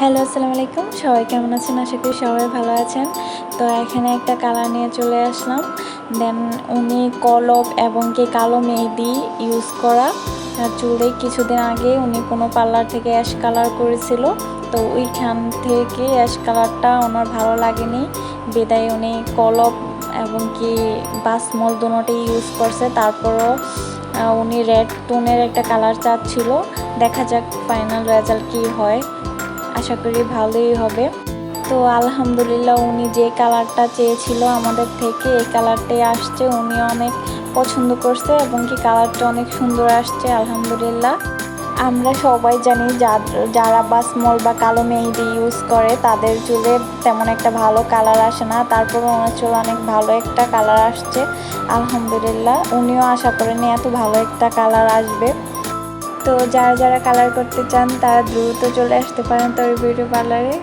Hello, আসসালামু আলাইকুম। সবাই কেমন আছেন? আশা করি সবাই ভালো আছেন। তো এখানে একটা কালার নিয়ে চলে আসলাম। দেন উনি কলব এবং কি কালো মেহেদি ইউজ করা চুলে কিছুদিন আগে উনি কোনো পার্লার থেকে অ্যাশ কালার করেছিল। তো ওইখান থেকে অ্যাশ কালারটা ওনার ভালো লাগেনি, বিদায় উনি কলব এবং কি বাসমল দুটোই ইউজ করছে। তারপরও উনি রেড টোনের একটা কালার চাচ্ছিল। দেখা যাক ফাইনাল রেজাল্ট কী হয়, আশা করি ভালোই হবে। তো আলহামদুলিল্লাহ উনি যে কালারটা চেয়েছিল আমাদের থেকে এই কালারটাই আসছে। উনি অনেক পছন্দ করছে এবং কি কালারটা অনেক সুন্দর আসছে আলহামদুলিল্লাহ। আমরা সবাই জানি যারা বাসমল বা কালো মেহেদি ইউজ করে তাদের চুলে তেমন একটা ভালো কালার আসে না, তারপরে ওনার চুলে অনেক ভালো একটা কালার আসছে আলহামদুলিল্লাহ। উনিও আশা করেনি এত ভালো একটা কালার আসবে। তো যারা যারা কালার করতে চান তারা দ্রুত চলে আসতে পারেন তৈরি বিউটি পার্লারে।